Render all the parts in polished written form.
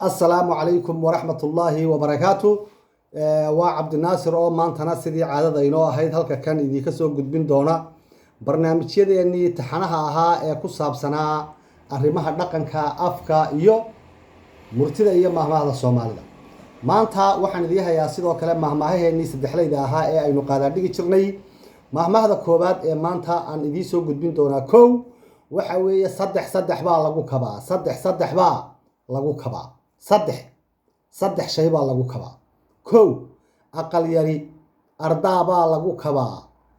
السلام عليكم ورحمة الله وبركاته. وعبد الناصر أو مانتنا سيدي عادة إنه هيد هلك كان إذا كسو قد بين دونا برنامج يدي إني تحنها ها كوساب سنة أرمها دقن كأفكا يو مرتدى إياه مهما هذا الصومال مانتا وحن ذيها يا سيد وكلام مهما هي إني سدحلي ده ها إنه قادر ديك تشرني مهما هذا كوبات مانتا عن إذا سو قد بين دونا كو وحوي صدح با لغو كبا صدح با لغو كبا صدح شيء با لغو كبا كو أقل يري أردا با لغو كبا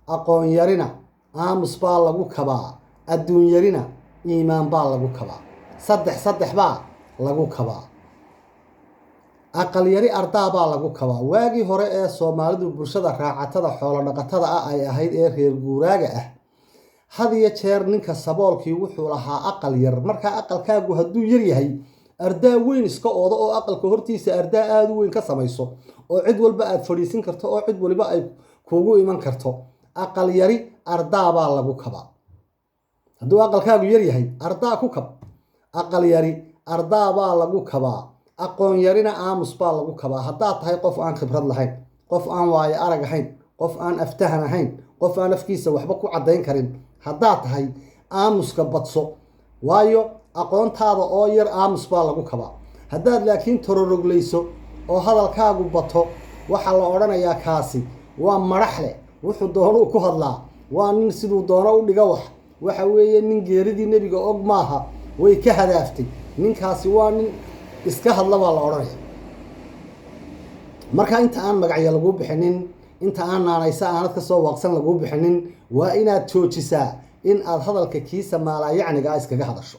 أقون يرينا آمس با لغو كبا الدون يرينا إيمان با لغو كبا صدح با لغو كبا أقل يري أردا با لغو كبا واجي هوري سومالدو برشدا راعتدا خولا نقتدا أي أهيد رير غوراغا هذه jeer ninka saboolkii wuxuu lahaa aqal yar marka aqalkaagu haduu yar yahay ardaa weyn iska oodo oo aqalka hortiisa ardaa aad u weyn ka samayso oo cid walba aad fadhiisin karto oo cid waliba ay kuugu iman karto aqal yari ardaa baa lagu kaba haduu aqalkaagu yar yahay ardaa ku kab aqal yari ardaa baa lagu kaba aqoon yarina aamus baa lagu kaba hadaa tahay qof aan khibrad lahayn qof aan waayo arag ahayn qof aan aftahan ahayn qof aan afkiisa waxba ku cadeyn karin haddaa tahay aamuska badso waayo aqoontaada oo yar aamus baa lagu kabaa haddaad laakiin tororoglayso oo hadalkaagu bato waxa la odhanayaa kaasi waa madaxle wuxuu doono ku hadlaa waa nin siduu doono u dhiga waxa weeye nin geeridii nebiga og maaha way ka hadaaftay ninkaasi waa nin iska hadla baa la odhanaya marka inta aan magacyo lagu bixinin inta aan naanaysa aanad ka soo waaqsan lagu bixinin waa inaad joojisaa in aad hadalka kiisa maalayacniga iskaga hadasho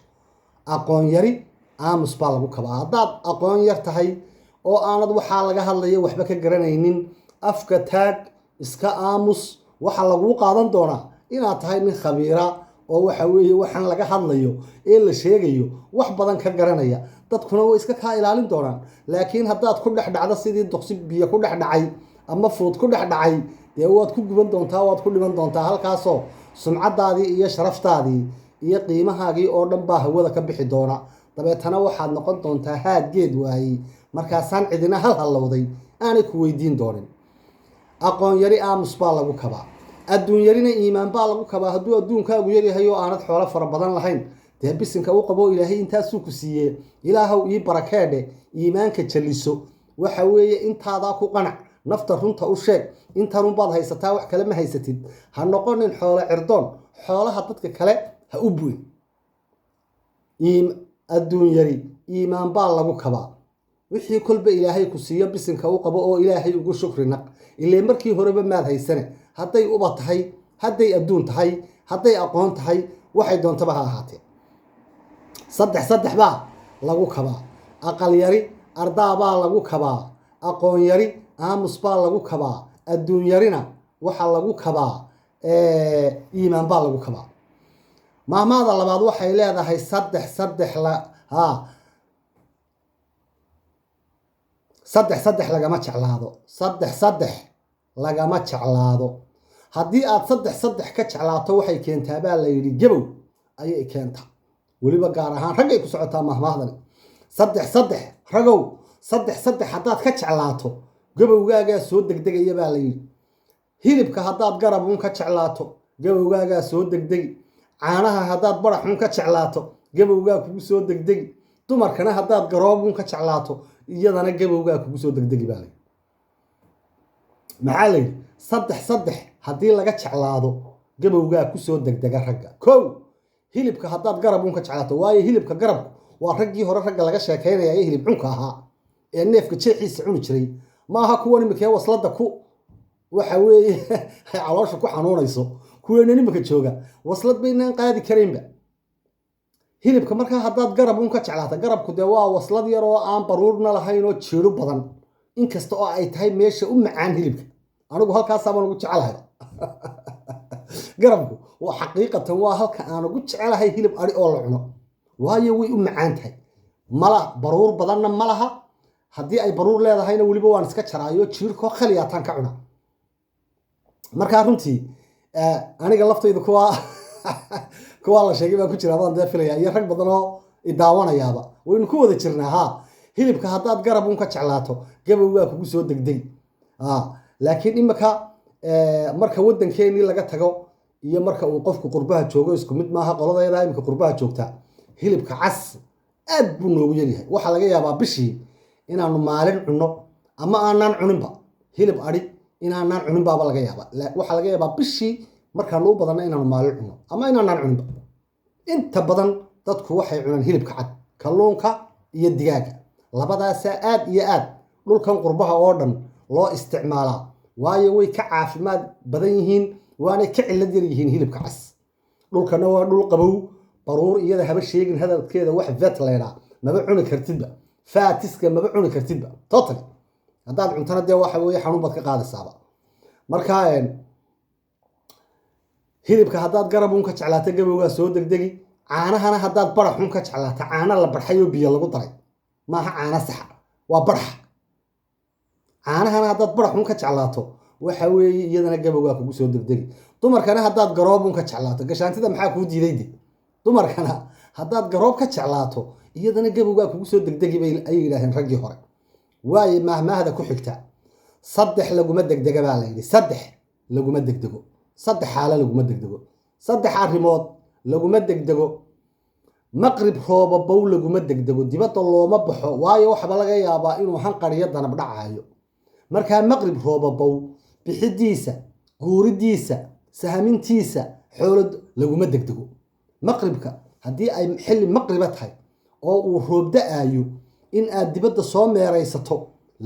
aqoon yari aamus baa lagu kabaa haddaad aqoon yar tahay oo aanad waxaa laga hadlayo waxba ka garanaynin afka taag iska aamus waxa lagu qaadan doonaa inaad tahay nin khabiira oo waxa weeye waxaan laga hadlayo ee la sheegayo wax badan ka garanaya dadkuna way iska ka ilaalin doonaan laakiin haddaad ku dhexdhacdo sidii duqsi biyo ku dhexdhacay ama fuud ku dhexdhacay dee waad ku guban doontaa waad ku dhiman doontaa halkaasoo sumcadaadii iyo sharaftaadii iyo qiimahaagii oo dhan baa hawada ka bixi doona dabeetana waxaad noqon doontaa haad geed waayey markaasaan cidina halhallowday aanay ku weydiin doonin aqoon yari aamus baa lagu kabaa adduun yarina iimaan baa lagu kabaa hadduu adduunkaagu yaryahay oo aanad xoolo fara badan lahayn dee bisinka u qabo ilaahay intaasuu ku siiyee ilaahow ii barakeedhe iimaanka jalliso waxa weeye intaadaa ku qanac nafta runta u sheeg intan baad haysataa wax kale ma haysatid ha noqonin xoolo cirdoon xoolaha dadka kale ha u buin adduun yari iimaan baa lagu kabaa wixii kolba ilaahay ku siiyo bisinka u qabo oo ilaahay ugu shukri naq ilaa markii horeba maad haysane hadday uba tahay hadday adduun tahay hadday aqoon tahay waxay doontaba ha ahaatee saddex baa lagu kabaa aqal yari ardaa baa lagu kabaa aqoon yari aamus baa lagu kabaa adduun yarina waxa lagu kabaa iimaan baa lagu kabaa maahmaada labaad waxay leedahay saddex lagama jeclaado saddex lagama jeclaado haddii aad saddex ka jeclaato waxay keentaa baa la yidhi gabow ayay keentaa weliba gaar ahaan raggay ku socotaa mahmaahdan saddex ragow saddex haddaad ka jeclaato gabowgaagaa soo degdegaya baa la yidhi hilibka haddaad garab un ka jeclaato gabowgaagaa soo degdegi caanaha haddaad barax un ka jeclaato gabowgaa kugu soo degdegi dumarkana haddaad garoob un ka jeclaato iyadana gabowgaa kugu soo degdegi baa layidhi maxaa la yidhi saddex haddii laga jeclaado gabowgaa kusoo degdega ragga kow hilibka haddaad garab un ka jeclaato waayo hilibka garabku waa raggii hore ragga laga sheekaynaya ee hilib cunka ahaa ee neefka jeexiisa cuni jiray maaha kuwan imika waslada ku waxa weeye ay caloosha ku xanuunayso kuweena imika jooga waslad baynaan qaadi karaynba hilibka markaa haddaad garab un ka jeclaata garabku dee waa waslad yar oo aan baruurna lahayn oo jeero badan inkasta oo ay tahay meesha u macaan hilibka anigu halkaasabaan ugu jecelahay garabku waa xaqiiqatan waa halka aan ugu jecelahay hilib ari oo la cuno waayo way u macaan tahay mala baruur badanna ma laha haddii ay baruur leedahayna weliba waan iska jaraayo jiirkoo khaliyaataan ka cuna markaa runtii aniga laftayda kuwaa la sheegay baan ku jira baan dee filaya iyo rag badan oo idaawanayaaba waynu ku wada jirnaa haa hilibka haddaad garab uun ka jeclaato gabowgaa kugu soo degdeg laakiin imika marka waddankeennii laga tago iyo marka uu qofku qurbaha joogo isku mid maaha. qoladeeda imika qurbaha joogta hilibka cas aad buu noogu yaryahay. waxaa laga yaabaa bishii inaanu maalin cunno ama aanaan cuninba hilib adhi inaanaan cunin baaba laga yaabaa. waxaa laga yaabaa bishii markaanu u badanna inaanu maalin cunno ama inaanaan cuninba. inta badan dadku waxay cunaan hilibka cad, kalluunka iyo digaaga. labadaasaa aad iyo aad dhulkan qurbaha oo dhan loo isticmaalaa, waayo way ka caafimaad badan yihiin waanay ka cillad yar yihiin hilibka cas. dhulkana waa dhul qabow, baruur iyada haba sheegin hadalkeeda wax vet leydhaa maba cuni kartidba, faatiska maba cuni kartidba totally. haddaad cuntana dee waxa weeye xanuun baad ka qaadaysaaba. marka hilibka haddaad garab uun ka jeclaato gabowgaa soo degdegi. caanahana haddaad barax uun ka jeclaato, caana la barxay oo biyo lagu daray maaha caana saxa, waa barax. caanahana haddaad barax uun ka jeclaato waxa weeye iyadana gabowgaa kugu soo degdegi. dumarkana haddaad garoob uun ka jeclaato, gashaantida maxaa kuu diidayde? dumarkana haddaad garoob ka jeclaato iyadana gabowgaa kugu soo degdegi ay yidhaaheen raggii hore. waaye mahmaahda ku xigta saddex laguma degdega baa layidhi. saddex laguma degdego, saddex xaalo laguma degdego, saddex arrimood laguma degdego. maqrib roobabow laguma degdego, dibadda looma baxo waayo waxba laga yaabaa inuu hanqariyo danab dhacaayo. markaa maqrib roobabow bixidiisa, guuridiisa, sahamintiisa xoolad laguma degdego. maqribka haddii ay xilli maqriba tahay oo uu roob da-aayo in aad dibadda soo meeraysato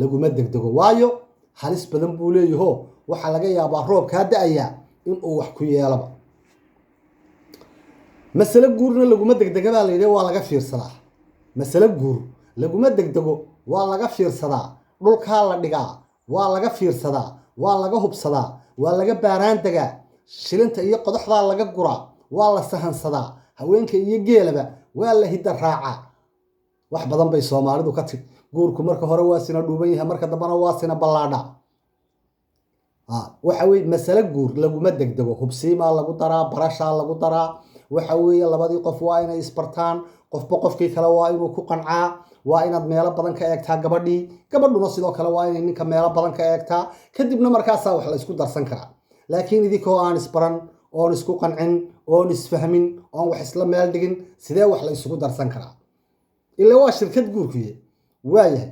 laguma degdego, waayo halis badan buu leeyaho waxaa laga yaabaa roobkaa da-ayaa inuu wax ku yeelaba. masale guurna laguma degdega baa layidhi, waa laga fiirsadaa. masale guur laguma degdego, waa laga fiirsadaa. dhulkaa la dhigaa, waa laga fiirsadaa, waa laga hubsadaa, waa laga baaraan degaa. shilinta iyo qodaxdaa laga guraa, waa la sahansadaa. haweenka iyo geelaba waa la hidda raacaa. wax badan bay soomaalidu ka tig. guurku marka hore waa sina dhuuban yahay, marka dambana waa sina ballaadha. waxa weye masale guur laguma degdego. hubsiimaa lagu daraa, barashaa lagu daraa. waxa weeye labadii qof waa inay isbartaan, qofba qofkii kale waa inuu ku qancaa, waa inaad meelo badan ka eegtaa gabadhii, gabadhuna sidoo kale waa inay ninka meelo badan ka eegtaa. kadibna markaasaa wax la isku darsan karaa. laakiin idinkoo aan isbaran, oon isku qancin, oon isfahmin, oon wax isla meel dhigin, sidee wax la isugu darsan karaa? ilaa waa shirkad guurkuye. waayahay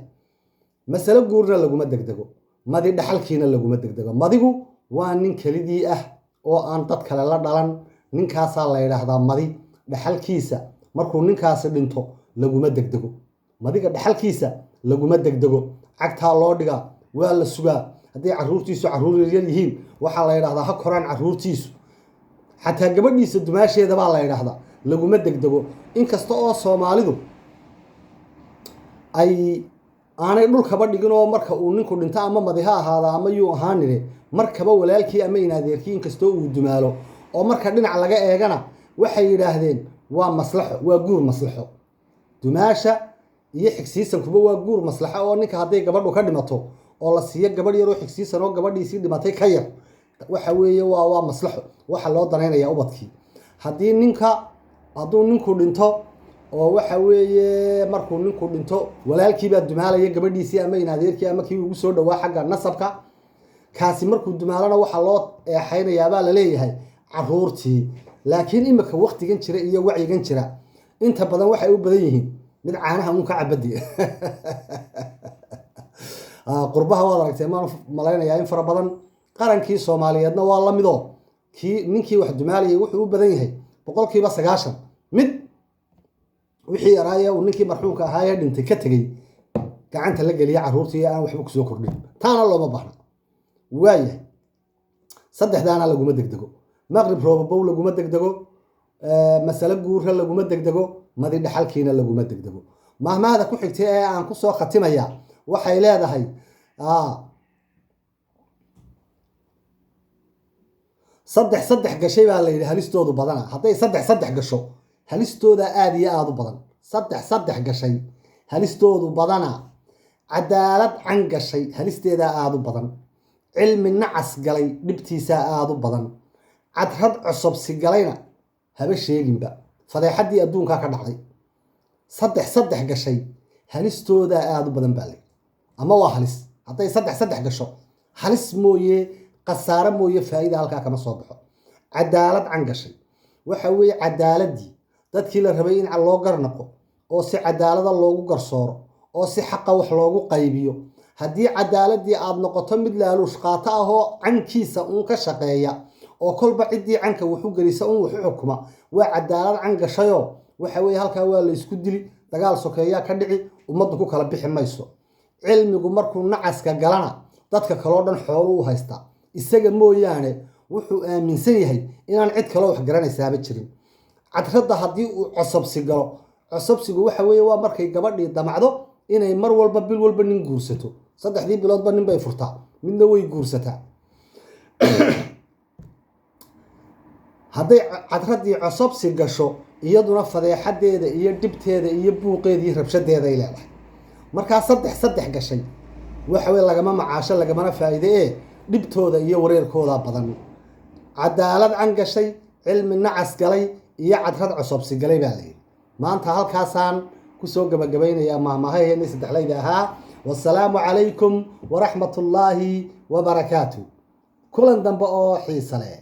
masale guurna laguma degdego, madi dhaxalkiina laguma degdego. madigu waa nin kelidii ah oo aan dad kale la dhalan. ninkaasaa la yidhaahdaa madi. dhaxalkiisa markuu ninkaasi dhinto laguma degdego. madiga dhaxalkiisa laguma degdego. cagtaa loo dhigaa, waa la sugaa. hadday caruurtiisu caruur yaryar yihiin waxaa la yidhahdaa ha koraan caruurtiisu. xataa gabadhiisa dumaasheeda baa la yidhaahdaa laguma degdego. inkasta oo soomaalidu ay aanay dhulkaba dhigin oo marka uu ninku dhinto ama madi ha ahaada ama yuu ahaanine markaba walaalkii ama inadeerkii inkastoo uu dumaalo oo marka dhinac laga eegana waxay yidhaahdeen waa maslaxo, waa guur maslaxo. dumaasha iyo xigsiisankuba waa guur maslaxo oo ninka hadday gabadhu ka dhimato oo la siiyo gabadh yaroo xigsiisan oo gabadhiisii dhimatay ka yar, waxa weeye waa maslaxo. waxa loo danaynayaa ubadkii. haddii hadduu ninku dhinto oo waxa weeye markuu ninku dhinto walaalkiibaa dumaalaya gabadhiisii ama inadeerkii ama kii ugu soo dhowaa xagga nasabka. kaasi markuu dumaalana waxaa loo eexaynayaabaa laleeyahay caruurtii. laakiin imika waktigan jira iyo wacyigan jira inta badan waxay u badan yihiin mid caanaha uun ka cabadi. qurbaha waad aragtay maan malaynayaa in fara badan. qarankii soomaaliyeedna waa la midoo ninkii wax dumaalayay wuxuu u badan yahay 90% mid wixii yaraaye uu ninkii marxuumka ahaayee dhintay ka tegey gacanta la geliya caruurtii aan waxba kusoo kordhin. taana looma baahna. waayahay saddexdaana laguma degdego. maqrib roobabow laguma degdego, masale guurra laguma degdego, madi dhaxalkiina laguma degdego. mahmaahda ku xigtay ee aan ku soo khatimaya waxay leedahay saddex gashay baa la yidhi halistoodu badana. hadday saddex gasho halistooda aada iyo aada u badan. saddex gashay halistoodu badana. cadaalad can gashay halisteedaa aada u badan. cilmi nacas galay dhibtiisaa aada u badan. cadrad cusubsi galayna haba sheeginba, fadeexaddii adduunkaa ka dhacday. saddex gashay halistooda aad u badan baa leh ama waa halis hadday saddex gasho halis mooye qasaare mooye faa'iido halkaa kama soo baxo cadaalad can gashay waxa weeye cadaaladii dadkii la rabay in loo garnaqo oo si cadaalada loogu garsooro oo si xaqa wax loogu qaybiyo haddii cadaaladii aad noqoto mid laaluush qaato ah oo cankiisa uun ka shaqeeya oo kolba ciddii canka wuxu gelisa uun wuxu xukuma waa cadaalad can gashayoo waxa weeye halkaa waa la isku dili dagaal sokeeyaa ka dhici ummaddu ku kala bixi mayso cilmigu markuu nacaska galana dadka kaloo dhan xoolo u haysta isaga mooyaane wuxuu aaminsan yahay inaan cid kaloo wax garanaysaaba jirin cadradda haddii uu cosabsi galo cosabsigu waxa weeye waa markay gabadhii damacdo inay mar walba bil walba nin guursato 3 biloodba nin bay furtaa midna way guursataa hadday cadradii cosabsi gasho iyaduna fadeexadeeda iyo dhibteeda iyo buuqeeda iyo rabshadeeda ay leedahay markaa saddex gashay waxa weeye lagama macaasho lagamana faa'iido dhibtooda iyo wareerkooda badan cadaalad can gashay cilmi nacas galay iyo cadrad cosabsi galay baa leeyahay maanta halkaasaan kusoo gabagabaynayaa maahmaahayeenii saddexlayda ahaa wassalaamu calaykum waraxmatullaahi wabarakaatuh kulan dambe oo xiise leh